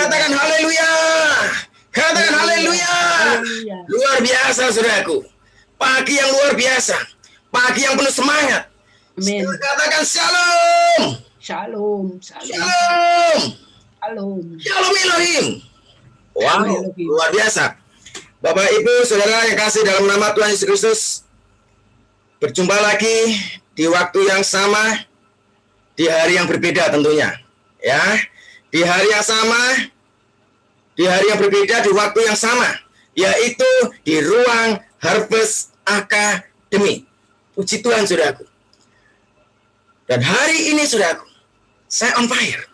Katakan haleluya. Katakan haleluya. Luar biasa saudaraku. Pagi yang luar biasa. Pagi yang penuh semangat. Amin. Katakan shalom. Shalom. Shalom. Shalom. Shalom Elohim. Wow, luar biasa. Bapak Ibu Saudara yang kasih dalam nama Tuhan Yesus Kristus, berjumpa lagi di waktu yang sama, di hari yang berbeda tentunya. Ya, di hari yang sama, di hari yang berbeda, di waktu yang sama, yaitu di ruang Harvest Academy. Puji Tuhan saudaraku. Dan hari ini saudaraku, saya on fire.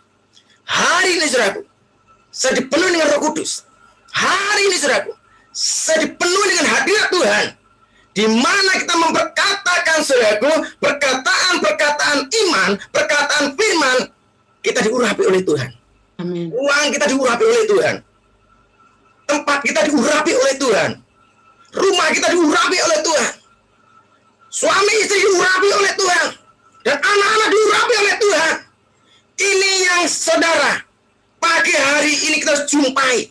Hari ini saudaraku, saya dipenuhi dengan Roh Kudus. Hari ini saudaraku, saya dipenuhi dengan hadirat Tuhan, di mana kita memperkatakan saudaraku, perkataan-perkataan iman, perkataan firman, kita diurapi oleh Tuhan. Amin. Ruang kita diurapi oleh Tuhan. Tempat kita diurapi oleh Tuhan. Rumah kita diurapi oleh Tuhan. Suami istri diurapi oleh Tuhan. Dan anak-anak diurapi oleh Tuhan. Ini yang saudara, pagi hari ini kita jumpai.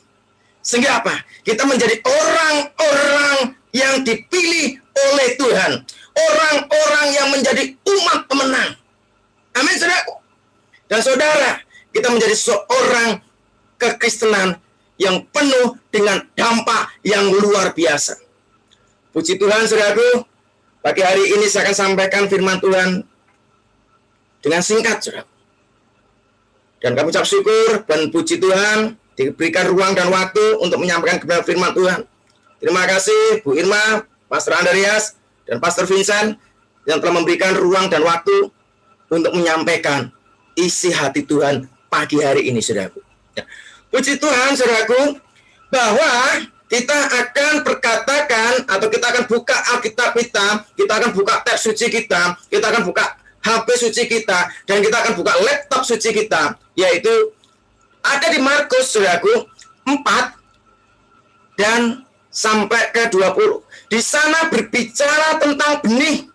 Sehingga apa? Kita menjadi orang-orang yang dipilih oleh Tuhan. Orang-orang yang menjadi umat pemenang. Amin, saudara. Dan saudara, kita menjadi seorang kekristenan yang penuh dengan dampak yang luar biasa. Puji Tuhan, saudaraku. Pagi hari ini saya akan sampaikan firman Tuhan dengan singkat, saudara. Dan kami ucap syukur dan puji Tuhan diberikan ruang dan waktu untuk menyampaikan kebenaran firman Tuhan. Terima kasih Bu Irma, Pastor Andreas, dan Pastor Vincent yang telah memberikan ruang dan waktu untuk menyampaikan isi hati Tuhan pagi hari ini, saudaraku. Ya. Puji Tuhan, saudaraku, bahwa kita akan perkatakan atau kita akan buka Alkitab kita akan buka teks suci kita akan buka HP suci kita, dan kita akan buka laptop suci kita, yaitu ada di Markus, saudaraku, 4 dan sampai ke 20. Di sana berbicara tentang benih.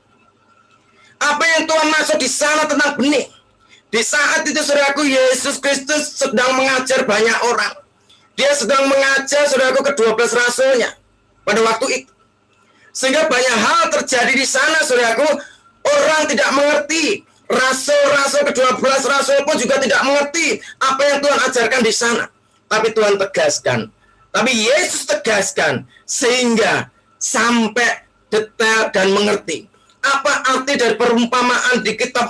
Apa yang Tuhan maksud di sana tentang benih? Di saat itu, saudaraku, Yesus Kristus sedang mengajar banyak orang. Dia sedang mengajar, saudaraku, ke-12 rasulnya pada waktu itu. Sehingga banyak hal terjadi di sana, saudaraku. Orang tidak mengerti. Rasul-rasul ke-12 rasul pun juga tidak mengerti apa yang Tuhan ajarkan di sana. Tapi Tuhan tegaskan. Tapi Yesus tegaskan sehingga sampai detail dan mengerti. Apa arti dari perumpamaan di kitab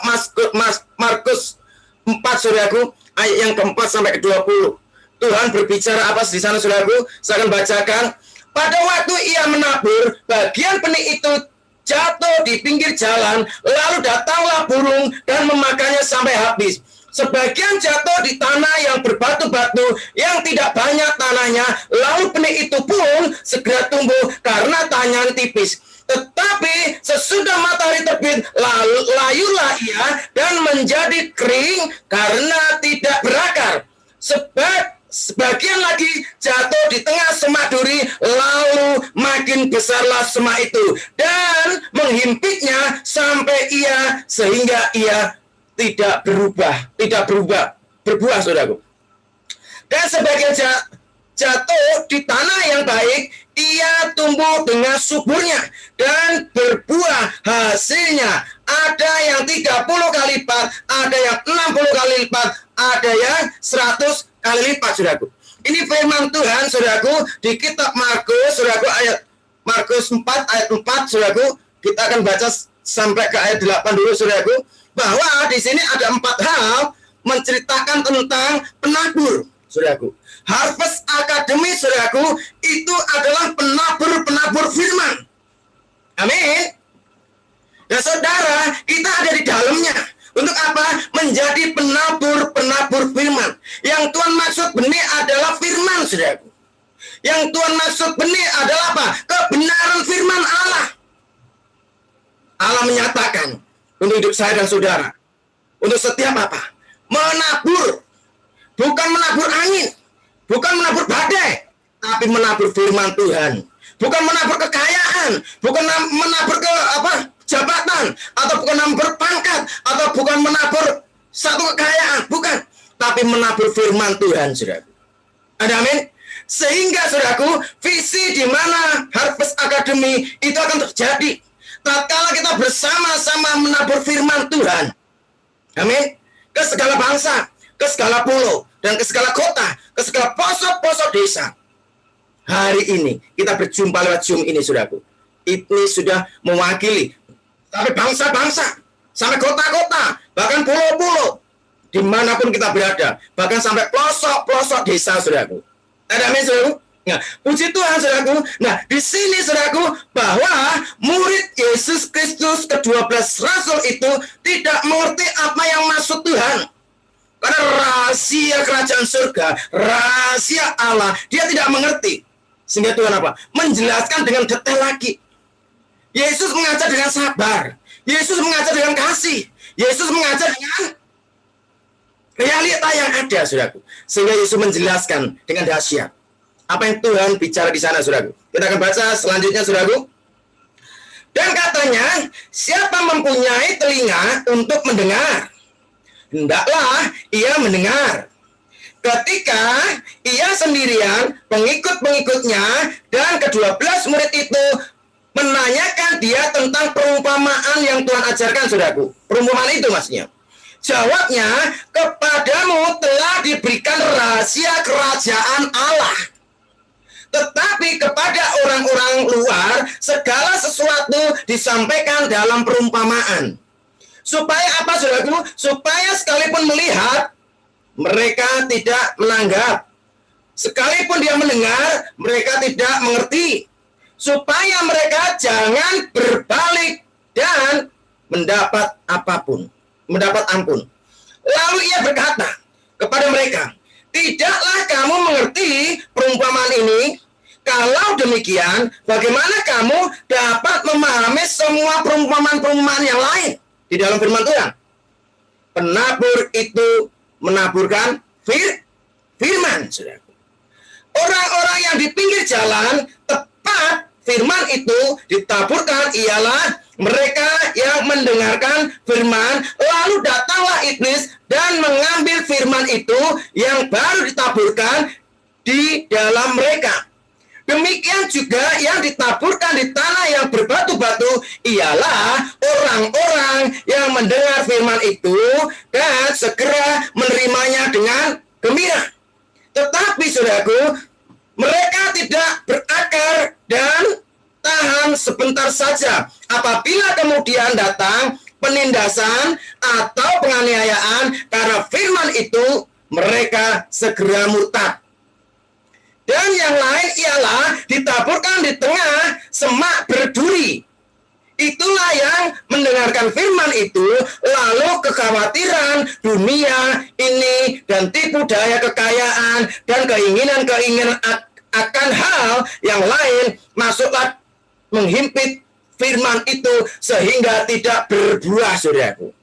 Markus 4, saudaraku, ayat yang keempat sampai ke-20. Tuhan berbicara apa di sana, saudaraku? Saya akan bacakan. Pada waktu ia menabur, bagian benih itu jatuh di pinggir jalan, lalu datanglah burung dan memakannya sampai habis. Sebagian jatuh di tanah yang berbatu-batu, yang tidak banyak tanahnya, lalu benih itu pun segera tumbuh karena tanahnya tipis. Tetapi sesudah matahari terbit, layulah ia dan menjadi kering karena tidak berakar. Sebagian lagi jatuh di tengah semak duri, lalu makin besarlah semak itu dan menghimpitnya sehingga ia tidak berbuah, saudaraku. Dan sebagian jatuh di tanah yang baik, ia tumbuh dengan suburnya dan berbuah hasilnya. Ada yang 30 kali lipat, ada yang 60 kali lipat, ada yang 100 kali lipat, saudaraku. Ini firman Tuhan, saudaraku, di kitab Markus, saudaraku, ayat Markus 4 ayat 4, saudaraku. Kita akan baca sampai ke ayat 8 dulu, saudaraku, bahwa di sini ada 4 hal menceritakan tentang penabur, saudaraku. Harvest Academy, saudaraku, itu adalah penabur firman. Amin. Dan saudara, kita ada di dalamnya. Untuk apa? Menjadi penabur firman. Yang Tuhan maksud benih adalah firman, saudaraku. Yang Tuhan maksud benih adalah apa? Kebenaran firman Allah. Allah menyatakan untuk hidup saya dan saudara. Untuk setiap apa? Menabur. Bukan menabur angin. Bukan menabur badai. Tapi menabur firman Tuhan. Bukan menabur kekayaan. Bukan menabur jabatan, atau bukan menabur pangkat, atau bukan menabur satu kekayaan, bukan, tapi menabur firman Tuhan, saudara. Ada amin? Sehingga saudaraku, visi di mana Harvest Academy itu akan terjadi tatkala kita bersama-sama menabur firman Tuhan. Amin. Ke segala bangsa, ke segala pulau, dan ke segala kota, ke segala pelosok-pelosok desa. Hari ini kita berjumpa lewat Zoom ini, saudaraku. Ini sudah mewakili sampai bangsa-bangsa, sampai kota-kota, bahkan pulau-pulau, dimanapun kita berada, bahkan sampai pelosok-pelosok desa, saudaraku. Ada amin, saudaraku? Nah, puji Tuhan, saudaraku. Nah, di sini, saudaraku, bahwa murid Yesus Kristus ke-12 Rasul itu tidak mengerti apa yang maksud Tuhan. Karena rahasia kerajaan surga, rahasia Allah, dia tidak mengerti. Sehingga Tuhan apa? Menjelaskan dengan detail lagi. Yesus mengajar dengan sabar. Yesus mengajar dengan kasih. Yesus mengajar dengan realita yang ada, saudaraku. Sehingga Yesus menjelaskan dengan dahsyat apa yang Tuhan bicara di sana, saudaraku. Kita akan baca selanjutnya, saudaraku. Dan katanya, siapa mempunyai telinga untuk mendengar, hendaklah ia mendengar. Ketika ia sendirian, pengikut-pengikutnya dan ke-12 murid itu menanyakan dia tentang perumpamaan yang Tuhan ajarkan, saudaraku. Perumpamaan itu maksudnya. Jawabnya, kepadamu telah diberikan rahasia kerajaan Allah. Tetapi kepada orang-orang luar, segala sesuatu disampaikan dalam perumpamaan. Supaya apa, saudaraku? Supaya sekalipun melihat, mereka tidak menanggap. Sekalipun dia mendengar, mereka tidak mengerti. Supaya mereka jangan berbalik dan mendapat apapun. Mendapat ampun. Lalu ia berkata kepada mereka, tidaklah kamu mengerti perumpamaan ini? Kalau demikian, bagaimana kamu dapat memahami semua perumpamaan-perumpamaan yang lain di dalam firman Tuhan? Penabur itu menaburkan firman, saudaraku. Orang-orang yang di pinggir jalan, tepat firman itu ditaburkan ialah mereka yang mendengarkan firman, lalu datanglah iblis dan mengambil firman itu yang baru ditaburkan di dalam mereka. Demikian juga yang ditaburkan di tanah yang berbatu-batu ialah orang-orang yang mendengar firman itu dan segera menerimanya dengan gembira. Tetapi, saudaraku, mereka tidak berakar dan tahan sebentar saja. Apabila kemudian datang penindasan atau penganiayaan karena firman itu, mereka segera murtad. Dan yang lain ialah ditaburkan di tengah semak berduri. Itulah yang mendengarkan firman itu, lalu kekhawatiran dunia ini dan tipu daya kekayaan dan keinginan-keinginan akan hal yang lain masuklah menghimpit firman itu sehingga tidak berbuah, saudaraku.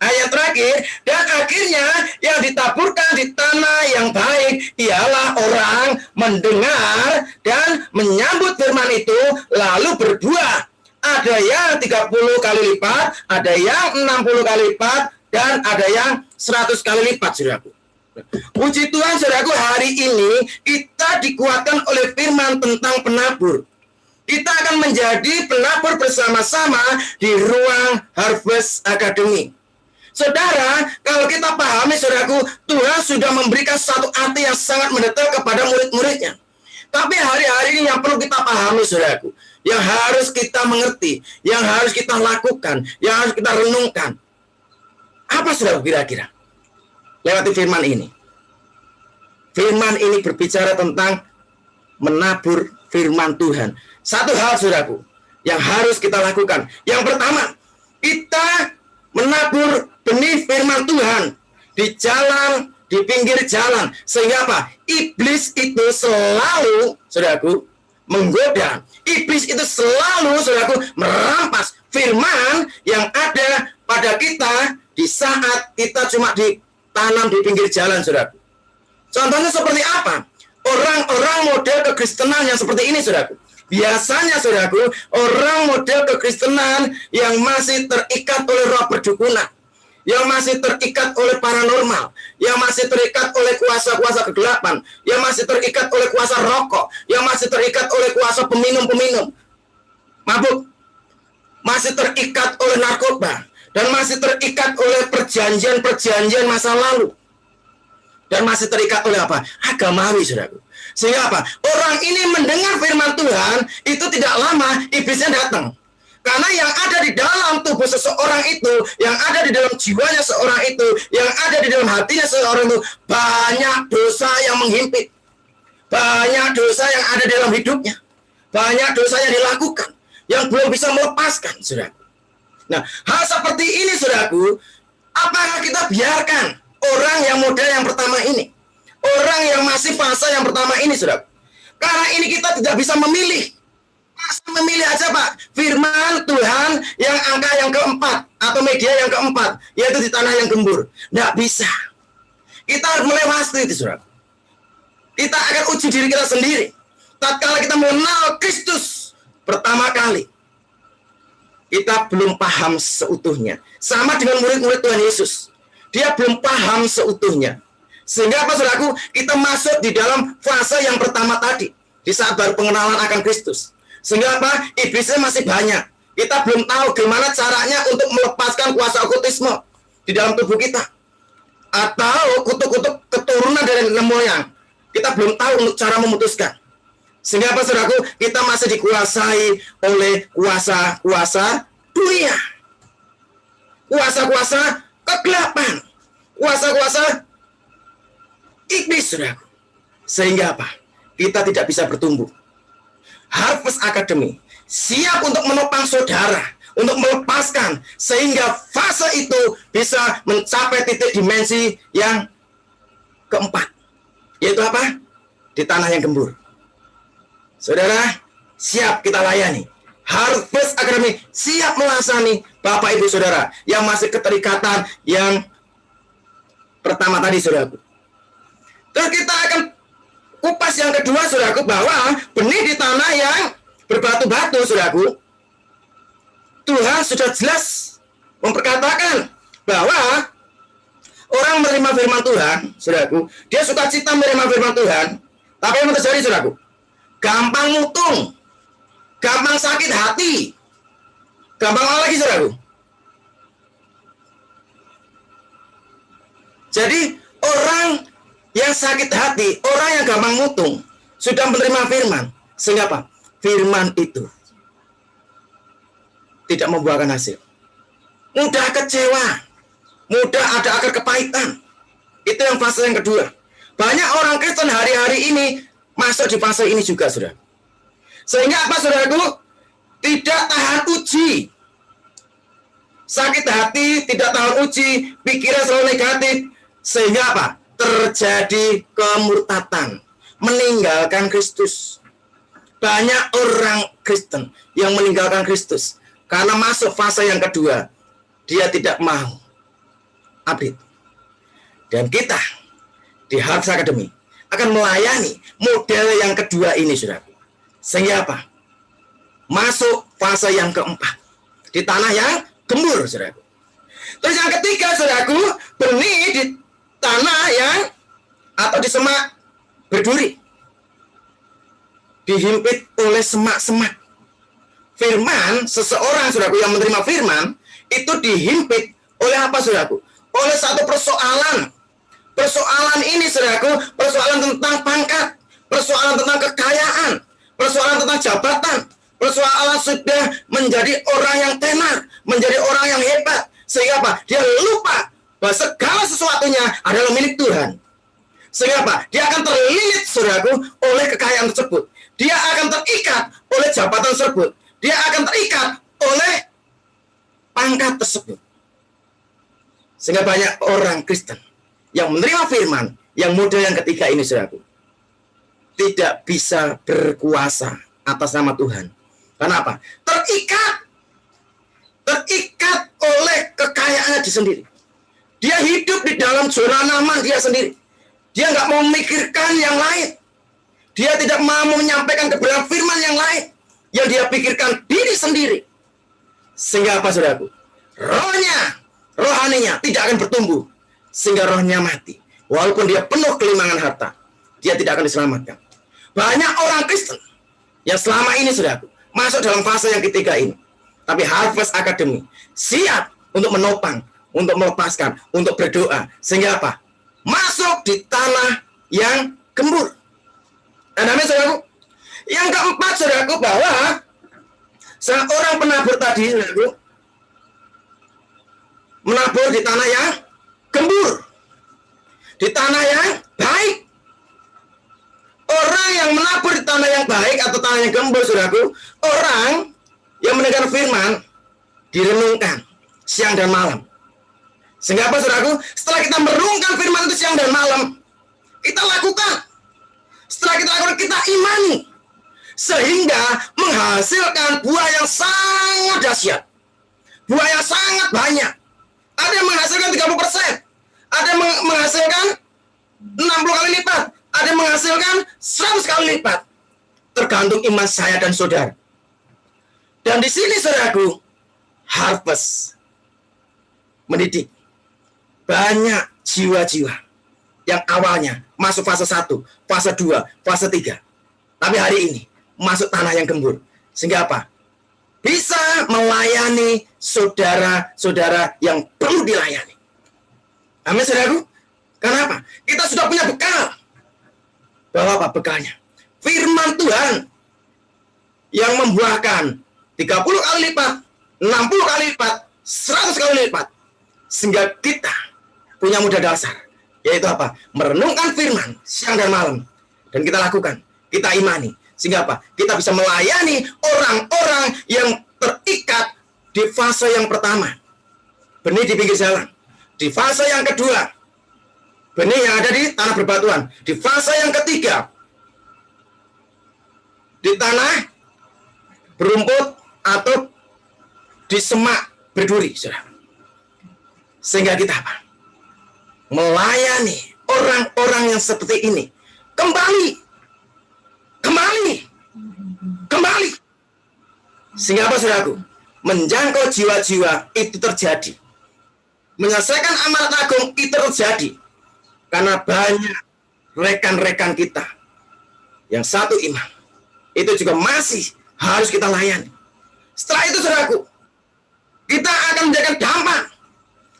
Ayat terakhir, dan akhirnya yang ditaburkan di tanah yang baik ialah orang mendengar dan menyambut firman itu lalu berbuah. Ada yang 30 kali lipat, ada yang 60 kali lipat, dan ada yang 100 kali lipat, saudaraku. Puji Tuhan, saudaraku, hari ini kita dikuatkan oleh firman tentang penabur. Kita akan menjadi penabur bersama-sama di ruang Harvest Academy. Saudara, kalau kita pahami, saudaraku, Tuhan sudah memberikan satu arti yang sangat mendetail kepada murid-muridnya. Tapi hari-hari ini yang perlu kita pahami, saudaraku, yang harus kita mengerti, yang harus kita lakukan, yang harus kita renungkan. Apa, saudaraku, kira-kira? Lewati firman ini. Firman ini berbicara tentang menabur firman Tuhan. Satu hal, saudaraku, yang harus kita lakukan. Yang pertama, kita menabur benih firman Tuhan di jalan, di pinggir jalan. Sehingga apa? Iblis itu selalu, saudaraku, menggoda. Iblis itu selalu, saudaraku, merampas firman yang ada pada kita di saat kita cuma ditanam di pinggir jalan, saudaraku. Contohnya seperti apa? Orang-orang model kekristenan yang seperti ini, saudaraku. Biasanya, saudaraku, orang model kekristenan yang masih terikat oleh roh perdukunan, yang masih terikat oleh paranormal, yang masih terikat oleh kuasa-kuasa kegelapan, yang masih terikat oleh kuasa rokok, yang masih terikat oleh kuasa peminum-peminum mabuk, masih terikat oleh narkoba, dan masih terikat oleh perjanjian-perjanjian masa lalu, dan masih terikat oleh apa? Agamawi, saudaraku. Sehingga apa? Orang ini mendengar firman Tuhan, itu tidak lama iblisnya datang. Karena yang ada di dalam tubuh seseorang itu, yang ada di dalam jiwanya seorang itu, yang ada di dalam hatinya seseorang itu, banyak dosa yang menghimpit. Banyak dosa yang ada di dalam hidupnya. Banyak dosa yang dilakukan, yang belum bisa melepaskan, saudaraku. Nah, hal seperti ini, saudaraku, apakah kita biarkan orang yang model yang pertama ini, orang yang masih fase yang pertama ini, saudaraku? Karena ini kita tidak bisa memilih. Memilih aja, Pak, firman Tuhan yang angka yang keempat atau media yang keempat, yaitu di tanah yang gembur. Nggak bisa. Kita harus melewati itu, saudara. Kita akan uji diri kita sendiri. Tatkala kita mengenal Kristus pertama kali, kita belum paham seutuhnya. Sama dengan murid-murid Tuhan Yesus, dia belum paham seutuhnya. Sehingga apa, saudaraku? Kita masuk di dalam fase yang pertama tadi, di saat baru pengenalan akan Kristus. Sehingga apa? Iblisnya masih banyak. Kita belum tahu gimana caranya untuk melepaskan kuasa okultisme di dalam tubuh kita. Atau kutuk-kutuk keturunan dari nenek moyang. Kita belum tahu untuk cara memutuskan. Sehingga apa, saudaraku? Kita masih dikuasai oleh kuasa-kuasa dunia. Kuasa-kuasa kegelapan. Kuasa-kuasa iblis, saudaraku. Sehingga apa? Kita tidak bisa bertumbuh. Harvest Academy siap untuk menopang saudara, untuk melepaskan, sehingga fase itu bisa mencapai titik dimensi yang keempat, yaitu apa? Di tanah yang gembur. Saudara, siap kita layani. Harvest Academy siap melayani Bapak Ibu Saudara yang masih keterikatan yang pertama tadi, saudaraku. Terus kita akan kupas yang kedua, saudaraku, bahwa benih di tanah yang berbatu-batu, saudaraku, Tuhan sudah jelas memperkatakan bahwa orang menerima firman Tuhan, saudaraku, dia suka cita menerima firman Tuhan, tapi yang terjadi, saudaraku, gampang mutung, gampang sakit hati, gampang apa lagi, saudaraku? Jadi orang yang sakit hati, orang yang gampang mutung, sudah menerima firman, sehingga apa? Firman itu tidak membuahkan hasil. Mudah kecewa, mudah ada akar kepahitan. Itu yang fase yang kedua. Banyak orang Kristen hari-hari ini masuk di fase ini juga, saudara. Sehingga apa, saudaraku? Tidak tahan uji. Sakit hati, tidak tahan uji, pikiran selalu negatif. Sehingga apa? Terjadi kemurtatan, meninggalkan Kristus. Banyak orang Kristen yang meninggalkan Kristus karena masuk fase yang kedua, dia tidak mau update. Dan kita di Harvest Academy akan melayani model yang kedua ini, saudara. Sehingga apa? Masuk fase yang keempat, di tanah yang gembur, saudara. Terus yang ketiga, saudaraku, benih di tanah yang atau di semak berduri, dihimpit oleh semak-semak. Firman, seseorang, saudaraku, yang menerima firman itu dihimpit oleh apa, saudaraku? Oleh satu persoalan. Persoalan ini, saudaraku, persoalan tentang pangkat, persoalan tentang kekayaan, persoalan tentang jabatan, persoalan sudah menjadi orang yang tenar, menjadi orang yang hebat. Sehingga apa? Dia lupa bahwa segala sesuatunya adalah milik Tuhan. Sehingga apa? Dia akan terlilit, saudaraku, oleh kekayaan tersebut. Dia akan terikat oleh jabatan tersebut. Dia akan terikat oleh pangkat tersebut. Sehingga banyak orang Kristen yang menerima firman, yang model yang ketiga ini, saudaraku, tidak bisa berkuasa atas nama Tuhan. Kenapa? Terikat oleh kekayaannya sendiri. Dia hidup di dalam zona nyaman dia sendiri. Dia nggak mau memikirkan yang lain. Dia tidak mau menyampaikan kebenaran firman yang lain. Yang dia pikirkan diri sendiri. Sehingga apa, saudaraku? Rohnya rohaninya tidak akan bertumbuh, sehingga rohnya mati. Walaupun dia penuh kelimangan harta, dia tidak akan diselamatkan. Banyak orang Kristen yang selama ini sudah masuk dalam fase yang ketiga ini, tapi Harvest Academy siap untuk menopang, untuk melepaskan, untuk berdoa, sehingga apa? Masuk di tanah yang gembur. Dan amin, saudaraku. Yang keempat, saudaraku, bahwa seorang penabur tadi, saudaraku, menabur di tanah yang gembur, di tanah yang baik. Orang yang menabur di tanah yang baik atau tanah yang gembur, saudaraku, orang yang mendengar firman direnungkan siang dan malam. Sehingga apa, saudaraku? Setelah kita merenungkan firman itu siang dan malam, kita lakukan. Setelah kita lakukan, kita imani, sehingga menghasilkan buah yang sangat dahsyat, buah yang sangat banyak. Ada yang menghasilkan 30%, ada yang menghasilkan 60 kali lipat, ada yang menghasilkan 100 kali lipat, tergantung iman saya dan saudara. Dan di sini, saudaraku, Harvest mendidik banyak jiwa-jiwa yang awalnya masuk fase 1, fase 2, fase 3, tapi hari ini masuk tanah yang gembur. Sehingga apa? Bisa melayani saudara-saudara yang perlu dilayani. Amin, saudaraku. Kenapa? Kita sudah punya bekal. Bahwa apa bekalnya? Firman Tuhan yang membuahkan 30 kali lipat, 60 kali lipat, 100 kali lipat. Sehingga kita punya modal dasar, yaitu apa? Merenungkan firman siang dan malam. Dan kita lakukan, kita imani. Sehingga apa? Kita bisa melayani orang-orang yang terikat di fase yang pertama, benih di pinggir jalan. Di fase yang kedua, benih yang ada di tanah berbatuan. Di fase yang ketiga, di tanah berumput atau di semak berduri, saudara. Sehingga kita apa? Melayani orang-orang yang seperti ini. Kembali. Sehingga apa, saudaraku? Menjangkau jiwa-jiwa itu terjadi. Menyelesaikan amanat agung itu terjadi. Karena banyak rekan-rekan kita yang satu iman, itu juga masih harus kita layani. Setelah itu, saudaraku, kita akan menjadikan dampak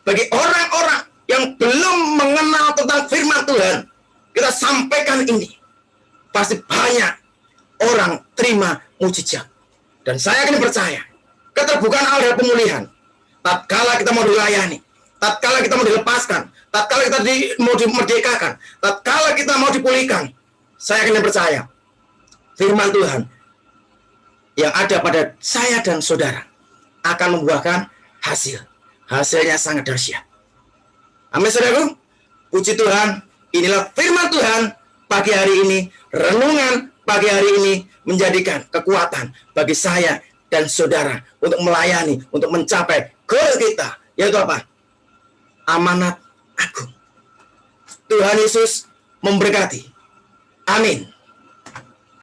bagi orang-orang yang belum mengenal tentang firman Tuhan. Kita sampaikan ini, pasti banyak orang terima mujizat. Dan saya akan percaya, keterbukaan Allah pemulihan, tatkala kita mau dilayani, tatkala kita mau dilepaskan, tatkala kita mau dimerdekakan, tatkala kita mau dipulihkan, saya akan percaya firman Tuhan yang ada pada saya dan saudara akan membuahkan hasil. Hasilnya sangat dahsyat. Amin, saudaraku. Puji Tuhan, inilah firman Tuhan pagi hari ini. Renungan pagi hari ini menjadikan kekuatan bagi saya dan saudara untuk melayani, untuk mencapai goal kita, yaitu apa? Amanat agung. Tuhan Yesus memberkati. Amin.